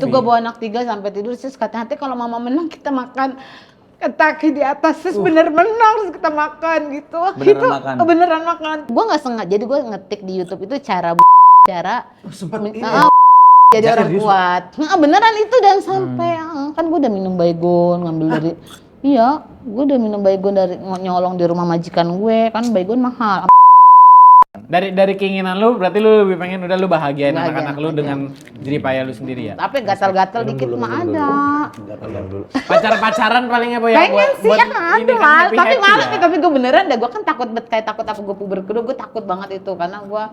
Itu gue bawa anak 3 sampai tidur, terus katanya nanti kalau mama menang kita makan kaki di atas, terus bener menang terus kita makan gitu. Beneran itu makan? Beneran makan. Gue nggak sengaja, jadi gue ngetik di YouTube itu cara Sempat ini. jadi orang kuat. Nah, beneran itu dan sampai kan gue udah minum baygon ngambil dari iya, gue udah minum baygon dari nyolong di rumah majikan gue, kan baygon mahal. Dari keinginan lu berarti lu lebih pengen udah lu bahagiain Bahagiain anak-anak lu aja. dengan jeripaya lu sendiri ya. Tapi gatal-gatal dikit mah ada. Pacaran palingnya Boy ya Pengen sih ya ini ada kan mas, happy tapi happy malas ya. nih, tapi gue beneran dah, gue kan takut banget, kayak takut apa gue puber kedua, gue takut banget itu karena gue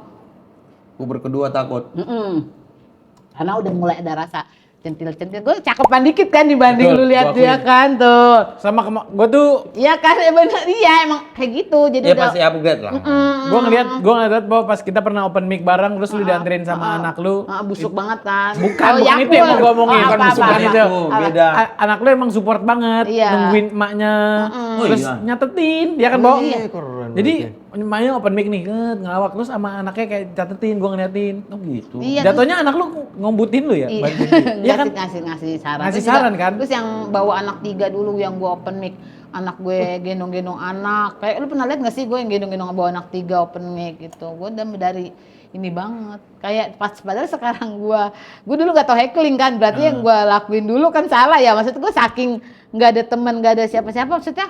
Puber kedua takut. karena udah mulai ada rasa centil-centil, gue cakepan dikit kan dibanding Betul, lu lihat gua dia akuin. kan tuh. Sama gue tuh Iya kan, ya bener, iya emang kayak gitu, jadi Ya udah pasti upgrade lah. gue ngeliat bahwa pas kita pernah open mic bareng terus lu dianterin sama anak lu. busuk banget kan. Bukan Oh, itu yang mau gue omongin, bukan busukan itu. Beda. Anak lu emang support banget, Iya. nungguin emaknya, terus iya. nyatetin, dia kan Bo. Keren. Jadi emaknya open mic nih, ngelawak terus sama anaknya kayak catetin, gue ngeliatin. Oh gitu. Iya, Jatuhnya anak lu ngombutin lu ya? Iya, Iya kan? ngasih saran. Ngasih Terus juga- saran kan? Terus yang bawa anak 3 dulu yang gua open mic, anak gue gendong-gendong anak. Kayak lu pernah lihat nggak sih gue yang gendong-gendong bawa anak 3 open mic gitu. Gue udah dari ini banget. Kayak padahal sekarang gue dulu gak tau heckling kan. Berarti yang gue lakuin dulu kan salah ya. Maksud gue saking nggak ada teman, nggak ada siapa-siapa. Maksudnya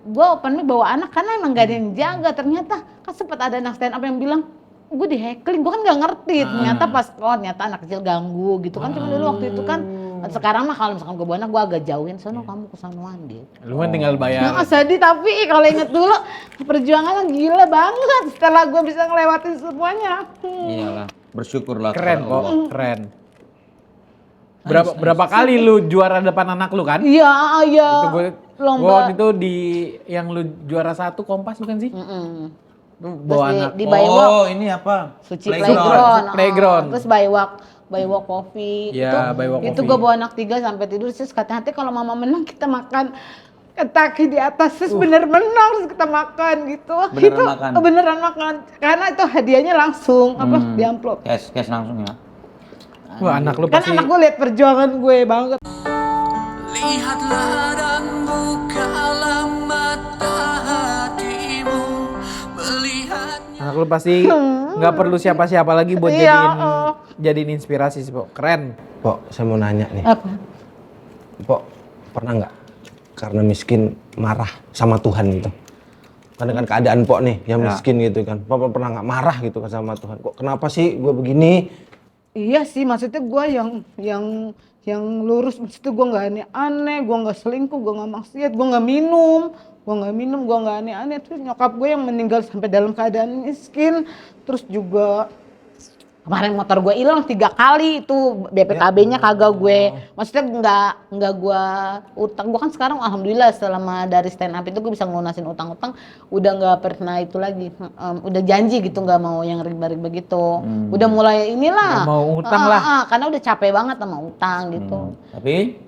gue open mic bawa anak karena emang gak ada yang jaga. Ternyata kan sempat ada anak stand up yang bilang, gue di heckling, gue kan nggak ngerti. Ternyata pas ternyata anak kecil ganggu gitu kan. Cuma dulu waktu itu kan. Sekarang mah kalau misalkan gue bawa anak, gue agak jauhin, sono kamu kesanuan gitu. Lu kan tinggal bayar. Nah, sedih, tapi kalau inget dulu perjuangannya gila banget setelah gue bisa ngelewatin semuanya. Iyalah, bersyukurlah. Keren kepada kok, Allah. keren. Berapa kali lu juara depan anak lu kan? Iya, iya. Itu gue Lomba. waktu itu di yang lu juara 1 Kompas bukan sih? Lu Terus bawa anak. di Baywalk, Oh, ini apa? Suci Playground. Playground. Playground. Terus Baywalk Coffee. Iya, itu, Baywalk itu Coffee. gue bawa anak 3 sampai tidur, terus katanya nanti kalau mama menang kita makan kaki di atas, terus bener menang terus kita makan gitu. Beneran itu makan? Beneran makan. Karena itu hadiahnya langsung di amplop. Cash langsung ya. Wah, anak lu Kan pasti anak gue lihat perjuangan gue banget. Lihatlah dan bukalah mata hatimu, melihatnya. anak lu pasti nggak perlu siapa-siapa lagi buat Iya, jadiin inspirasi sih, Pok. Keren. Pok, saya mau nanya nih. Apa? Pok, pernah nggak karena miskin marah sama Tuhan gitu? Karena kan keadaan Pok nih yang miskin gitu kan. Pok pernah nggak marah gitu kan sama Tuhan? Kok kenapa sih gue begini? Iya sih, maksudnya gue yang lurus, maksudnya gue nggak aneh-aneh, gue nggak selingkuh, gue nggak maksiat, gue nggak minum, gue nggak aneh-aneh. Terus nyokap gue yang meninggal sampai dalam keadaan miskin, terus juga kemarin motor gue hilang 3 kali itu BPKB-nya kagak gue, maksudnya nggak gue utang. Gue kan sekarang alhamdulillah selama dari stand up itu gue bisa ngelunasin utang-utang, udah nggak pernah itu lagi, udah janji gitu nggak mau yang riba-riba gitu, udah mulai inilah. Nggak mau utang lah. Karena udah capek banget sama utang gitu. Tapi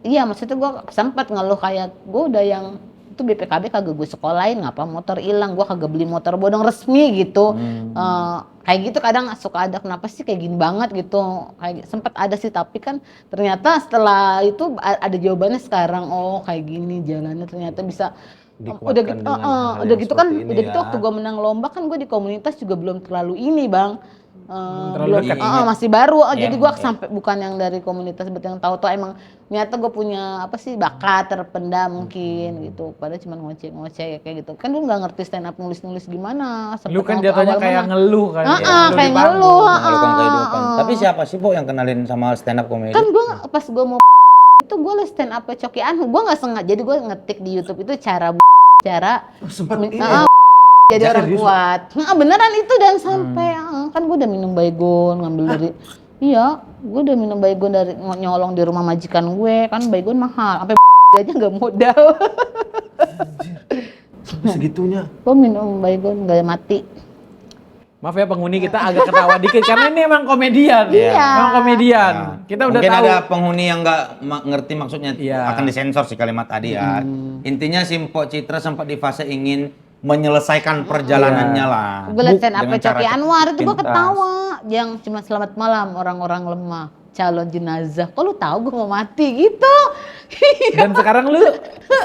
Iya, maksudnya gue sempat ngeluh kayak gue udah yang itu BPKB kagak gue sekolahin, ngapa motor hilang, gue kagak beli motor bodong resmi gitu. Kayak gitu kadang suka ada, kenapa sih kayak gini banget gitu. Kayak sempat ada sih, tapi kan ternyata setelah itu ada jawabannya sekarang. Oh kayak gini jalannya, ternyata bisa. Udah gitu, dengan hal udah yang gitu kan, seperti ini udah gitu ya. waktu gue menang lomba kan gue di komunitas juga belum terlalu ini bang. Terlalu dekat. Masih baru, Iya, jadi gue iya. sampai bukan yang dari komunitas, betul yang tahu-tahu emang ternyata gue punya apa sih bakat terpendam mungkin gitu. Padahal cuma ngoceh-ngoceh kayak gitu. Kan lu nggak ngerti stand up nulis-nulis gimana. Lu sempet kan waktu jatuhnya awal kayak menang. ngeluh kan. Ah, ya. ah, Lu kayak di panggung. ngeluh. mengeluhkan kehidupan. Tapi siapa sih, Bo, yang kenalin sama stand up comedy? Kan gue pas gue mau itu gue les stand up Coki Anhu, gue nggak sengaja, jadi gue ngetik di YouTube itu cara Sempat ini. jadi orang Serius? kuat. Nah, beneran itu dan sampai kan gue udah minum baygon ngambil dari iya, gue udah minum baygon dari nyolong di rumah majikan gue, kan baygon mahal, sampai aja nggak modal. Sampai segitunya. Gue minum baygon nggak mati. Maaf ya penghuni kita agak ketawa dikit karena ini emang komedian. Iya. Emang komedian. Kita udah Mungkin tahu. ada penghuni yang nggak ngerti maksudnya, Iya. akan disensor sih kalimat tadi ya. Intinya si Mpok Citra sempat di fase ingin menyelesaikan perjalanannya lah. Gue liat stand up Dengan Coki cara Anwar itu gue pintas. ketawa, yang cuma selamat malam orang-orang lemah. calon jenazah. Kok lu tahu gue mau mati gitu? Dan sekarang lu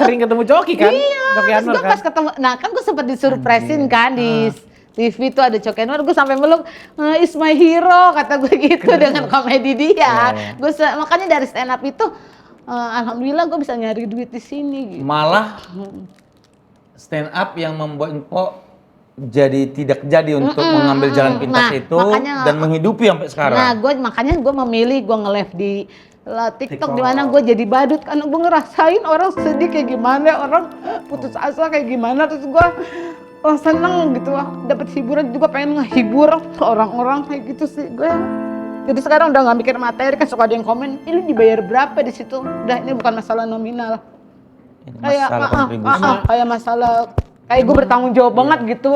sering ketemu Coki kan? Iya, Coki terus Anwar gue kan? pas ketemu, nah kan gue sempat disurpresin kan di TV tuh ada Coki Anwar, gue sampai meluk, is my hero, kata gue gitu dengan komedi dia. Makanya dari stand up itu, alhamdulillah gue bisa nyari duit di sini. Gitu. Malah stand up yang membuat Empok jadi tidak jadi untuk mengambil jalan pintas Nah, itu makanya- dan menghidupi sampai sekarang. Nah, makanya gue memilih gue nge-live di TikTok di mana gue jadi badut karena gue ngerasain orang sedih kayak gimana, orang putus asa kayak gimana, terus gue seneng gitu, dapat hiburan juga, pengen ngehibur orang-orang kayak gitu sih gue. Jadi sekarang udah nggak mikir materi, kan suka ada yang komen, lu dibayar berapa di situ? Udah, ini bukan masalah nominal. Ini Kayak masalah kontribusi. kayak masalah kayak gue bertanggung jawab banget gitu.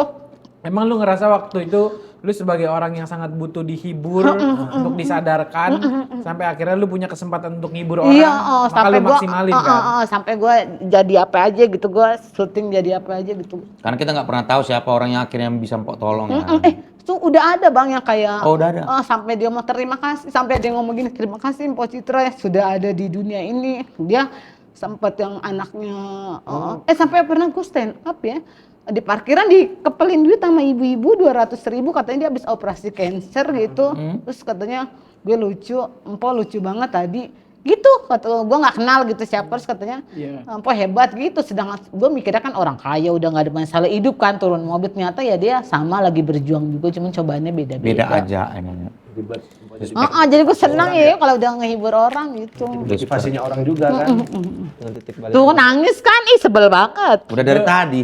Emang lu ngerasa waktu itu lu sebagai orang yang sangat butuh dihibur, untuk disadarkan, sampai akhirnya lu punya kesempatan untuk ngibur orang, Iya, maka sampai lu gue maksimalin kan? sampai gue jadi apa aja gitu, gue syuting jadi apa aja gitu. Karena kita nggak pernah tahu siapa orang yang akhirnya bisa Empok tolong ya. Itu udah ada bang yang kayak Oh, udah ada? sampai dia mau terima kasih, sampai dia ngomong gini, terima kasih Mpok Citra ya sudah ada di dunia ini. Dia sempat yang anaknya sampai pernah gue stand up ya di parkiran, dikepelin duit sama ibu-ibu 200.000, katanya dia habis operasi cancer gitu. Terus katanya gue lucu, Mpok lucu banget tadi gitu, kata gue nggak kenal gitu siapa, terus katanya Mpok hebat gitu. Sedangkan gue mikirnya kan orang kaya udah nggak ada masalah hidup kan, turun mobil, ternyata ya dia sama lagi berjuang juga, cuman cobaannya beda-beda. Beda aja emangnya. Jadi gue senang ya kalau udah ngehibur orang gitu. Motivasinya orang juga kan. Dengan titik balik. Tuh nangis kan, sebel banget. Udah dari tadi.